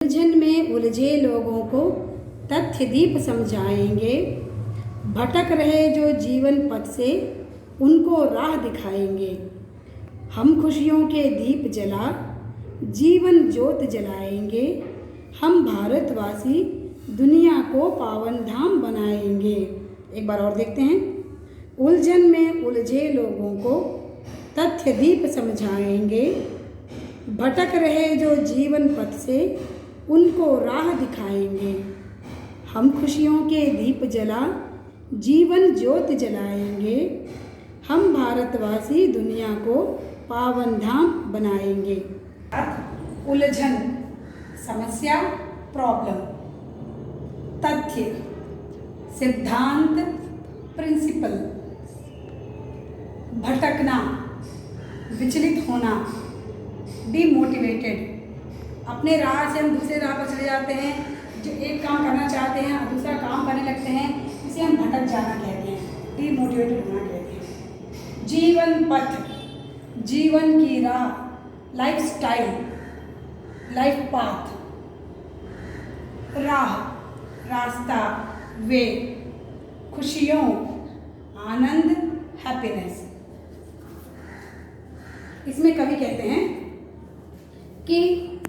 उलझन में उलझे लोगों को तथ्य दीप समझाएंगे। भटक रहे जो जीवन पथ से उनको राह दिखाएंगे। हम खुशियों के दीप जला जीवन ज्योत जलाएंगे। हम भारतवासी दुनिया को पावन धाम बनाएंगे। एक बार और देखते हैं। उलझन में उलझे लोगों को तथ्य दीप समझाएंगे। भटक रहे जो जीवन पथ से उनको राह दिखाएंगे। हम खुशियों के दीप जला जीवन ज्योत जलाएंगे। हम भारतवासी दुनिया को पावन धाम बनाएंगे। उलझन समस्या प्रॉब्लम, तथ्य सिद्धांत प्रिंसिपल, भटकना विचलित होना डीमोटिवेटेड, अपने राह से हम दूसरे राह पर चले जाते हैं। जो एक काम करना चाहते हैं और दूसरा काम करने लगते हैं, इसे हम भटक जाना कहते हैं, डीमोटिवेटेड होना कहते हैं। जीवन पथ जीवन की राह, लाइफ स्टाइल लाइफ पाथ, राह रास्ता वे, खुशियों आनंद हैप्पीनेस। इसमें कवि कहते हैं कि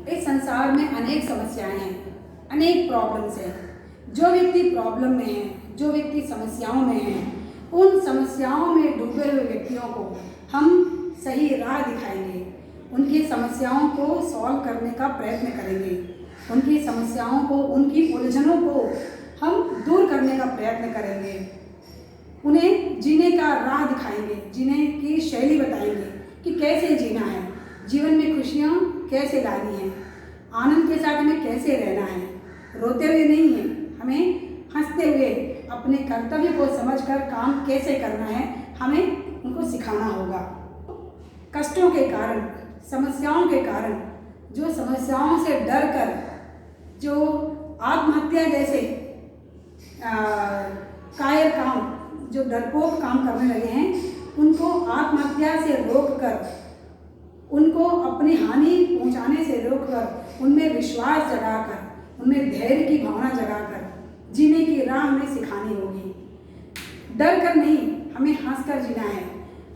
इस संसार में अनेक समस्याएं हैं, अनेक प्रॉब्लम्स हैं। जो व्यक्ति प्रॉब्लम में है, जो व्यक्ति समस्याओं में है, उन समस्याओं में डूबे हुए व्यक्तियों को हम सही राह दिखाएंगे। उनकी समस्याओं को सॉल्व करने का प्रयत्न करेंगे। उनकी समस्याओं को, उनकी उलझनों को हम दूर करने का प्रयत्न करेंगे। उन्हें जीने का राह दिखाएंगे, जीने की शैली बताएंगे कि कैसे जीना है, जीवन में खुशियाँ कैसे लानी है, आनंद के साथ हमें कैसे रहना है। रोते हुए नहीं है, हमें हंसते हुए अपने कर्तव्य को समझकर काम कैसे करना है, हमें उनको सिखाना होगा। कष्टों के कारण, समस्याओं के कारण, जो समस्याओं से डर कर जो आत्महत्या जैसे कायर काम, जो डरपोक काम करने लगे हैं, उनको आत्महत्या से रोककर, उनको अपनी हानि पहुंचाने से रोककर, उनमें विश्वास जगाकर, उनमें धैर्य की भावना जगाकर जीने की राह हमें सिखानी होगी। डर कर नहीं, हमें हंस कर जीना है।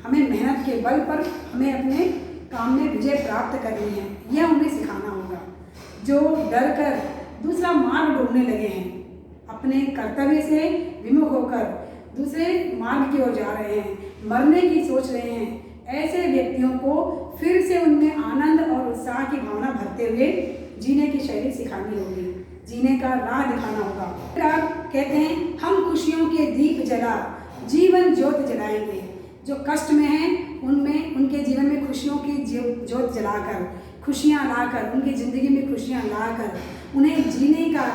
हमें मेहनत के बल पर हमें अपने काम में विजय प्राप्त करनी है, यह उन्हें सिखाना होगा। जो डर कर दूसरा मार्ग ढूंढने लगे हैं, अपने कर्तव्य से विमुख होकर दूसरे मार्ग की ओर जा रहे हैं, मरने की सोच रहे हैं, ऐसे व्यक्तियों को फिर से उनमें आनंद और उत्साह की भावना भरते हुए जीने की शैली सिखानी होगी, जीने का राह दिखाना होगा। कहते हैं हम खुशियों के दीप जला जीवन ज्योत जलाएंगे। जो कष्ट में हैं उनमें, उनके जीवन में खुशियों की ज्योत जलाकर, खुशियाँ लाकर, उनकी ज़िंदगी में खुशियाँ लाकर, उन्हें जीने का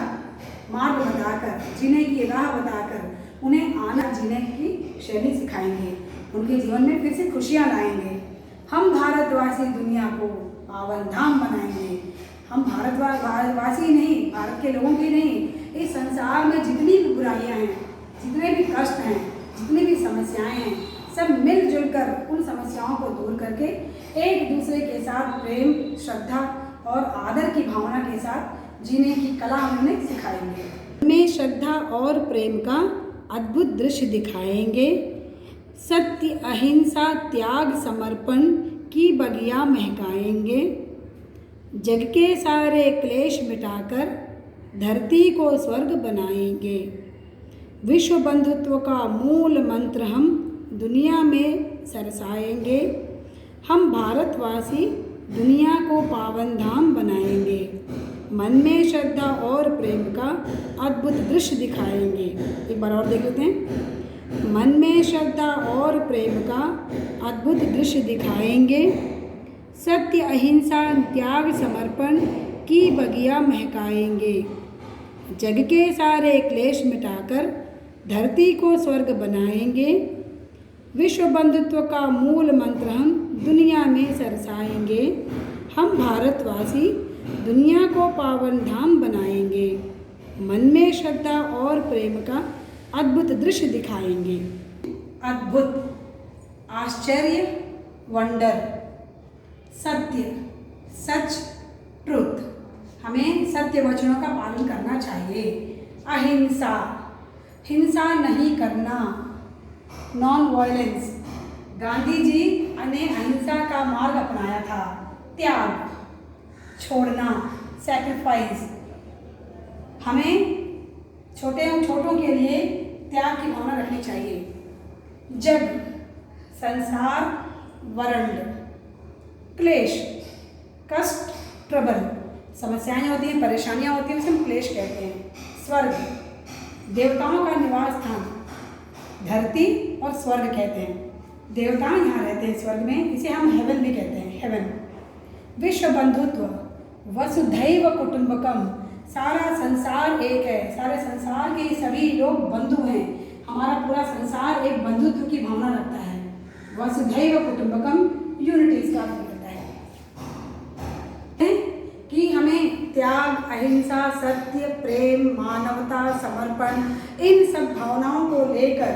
मार्ग बताकर, जीने की राह बताकर, उन्हें आनंद जीने की शैली सिखाएंगे, उनके जीवन में फिर से खुशियाँ लाएंगे। हम भारतवासी दुनिया को पावन धाम बनाएंगे। हम भारतवासी नहीं, भारत के लोगों की नहीं, इस संसार में जितनी भी बुराइयां हैं, जितने भी कष्ट हैं, जितनी भी समस्याएं हैं, सब मिलजुल कर उन समस्याओं को दूर करके एक दूसरे के साथ प्रेम, श्रद्धा और आदर की भावना के साथ जीने की कला उन्हें सिखाएंगे। में श्रद्धा और प्रेम का अद्भुत दृश्य दिखाएंगे। सत्य, अहिंसा, त्याग, समर्पण की बगिया महकाएंगे। जग के सारे क्लेश मिटाकर धरती को स्वर्ग बनाएंगे। विश्व बंधुत्व का मूल मंत्र हम दुनिया में सरसाएंगे। हम भारतवासी दुनिया को पावन धाम बनाएंगे। मन में श्रद्धा और प्रेम का अद्भुत दृश्य दिखाएंगे। एक बार और देख लेते हैं। मन में श्रद्धा और प्रेम का अद्भुत दृश्य दिखाएंगे। सत्य, अहिंसा, त्याग, समर्पण की बगिया महकाएंगे। जग के सारे क्लेश मिटाकर धरती को स्वर्ग बनाएंगे। विश्व बंधुत्व का मूल मंत्र हम दुनिया में सरसाएंगे। हम भारतवासी दुनिया को पावन धाम बनाएंगे। मन में श्रद्धा और प्रेम का अद्भुत दृश्य दिखाएंगे। अद्भुत, आश्चर्य, वंडर, सत्य, सच, ट्रुथ। हमें सत्य वचनों का पालन करना चाहिए। अहिंसा, हिंसा नहीं करना, नॉन वायलेंस। गांधी जी ने अहिंसा का मार्ग अपनाया था। त्याग, छोड़ना, सैक्रिफाइस। हमें छोटों के लिए त्याग की भावना रखनी चाहिए। जग, संसार, वर्ल्ड। क्लेश, कष्ट, ट्रबल, समस्याएं होती हैं, परेशानियां होती हैं, उसे हम क्लेश कहते हैं। स्वर्ग, देवताओं का निवास स्थान, धरती और स्वर्ग कहते हैं। देवता यहाँ रहते हैं स्वर्ग में, इसे हम हेवन भी कहते हैं, हेवन। विश्व बंधुत्व, वसुधैव कुटुंबकम, सारा संसार एक है, सारे संसार के सभी लोग बंधु हैं। हमारा पूरा संसार एक बंधुत्व की भावना रखता है। वसुधैव कुटुंबकम, यूनिटी इसका अर्थ करता है कि हमें त्याग, अहिंसा, सत्य, प्रेम, मानवता, समर्पण, इन सब भावनाओं को लेकर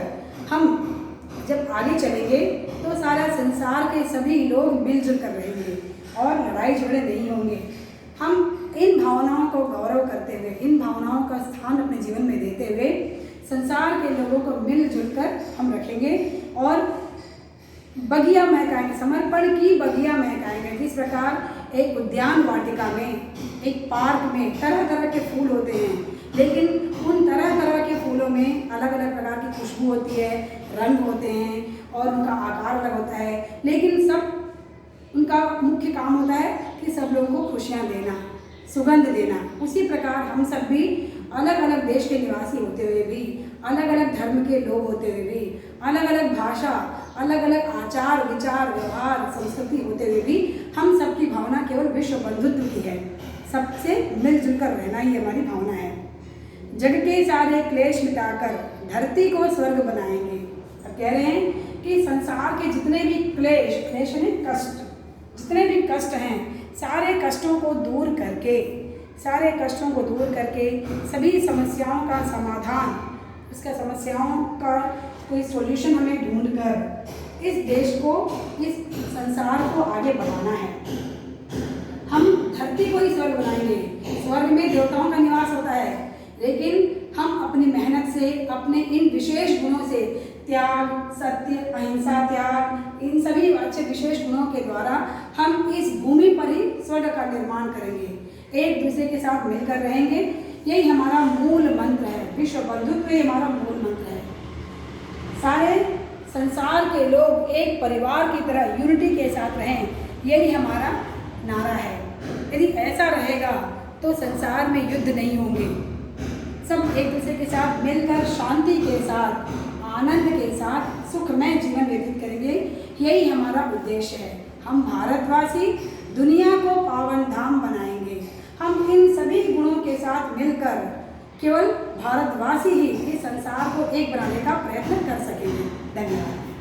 हम जब आगे चलेंगे तो सारा संसार के सभी लोग मिलजुल कर रहेंगे और लड़ाई झगड़े नहीं होंगे। हम इन भावनाओं को गौरव करते हुए, इन भावनाओं का स्थान अपने जीवन में देते हुए संसार के लोगों को मिलजुल कर हम रखेंगे और बगिया महकाएंगे, समर्पण की बगिया महकाएंगे। जिस प्रकार एक उद्यान वाटिका में, एक पार्क में तरह तरह के फूल होते हैं, लेकिन उन तरह तरह के फूलों में अलग अलग प्रकार की खुशबू होती है, रंग होते हैं और उनका आकार अलग होता है, लेकिन सब उनका मुख्य काम होता है कि सब लोगों को खुशियाँ देना, सुगंध देना। उसी प्रकार हम सब भी अलग अलग देश के निवासी होते हुए भी, अलग अलग धर्म के लोग होते हुए भी, अलग अलग भाषा, अलग अलग आचार विचार व्यवहार संस्कृति होते हुए भी हम सबकी भावना केवल विश्व बंधुत्व की है। सबसे मिलजुल कर रहना ही हमारी भावना है। जग के सारे क्लेश मिटाकर धरती को स्वर्ग बनाएंगे। अब कह रहे हैं कि संसार के जितने भी क्लेश यानी कष्ट, जितने भी कष्ट हैं, सारे कष्टों को दूर करके सभी समस्याओं का समाधान, उसका समस्याओं का कोई सॉल्यूशन हमें ढूंढकर इस देश को, इस संसार को आगे बढ़ाना है। हम धरती को ही स्वर्ग बनाएंगे। स्वर्ग में देवताओं का निवास होता है, लेकिन हम अपनी मेहनत से, अपने इन विशेष गुणों से, त्याग, सत्य, अहिंसा, त्याग, इन सभी अच्छे विशेष गुणों के द्वारा हम इस भूमि पर ही स्वर्ग का निर्माण करेंगे, एक दूसरे के साथ मिलकर रहेंगे। यही हमारा मूल मंत्र है। विश्व बंधुत्व ही हमारा मूल मंत्र है। सारे संसार के लोग एक परिवार की तरह यूनिटी के साथ रहें, यही हमारा नारा है। यदि ऐसा रहेगा तो संसार में युद्ध नहीं होंगे, सब एक दूसरे के साथ मिलकर शांति के साथ, आनंद के साथ सुखमय जीवन व्यतीत करेंगे। यही हमारा उद्देश्य है। हम भारतवासी दुनिया को पावन धाम बनाएंगे। हम इन सभी गुणों के साथ मिलकर केवल भारतवासी ही इस संसार को एक बनाने का प्रयत्न कर सकेंगे। धन्यवाद।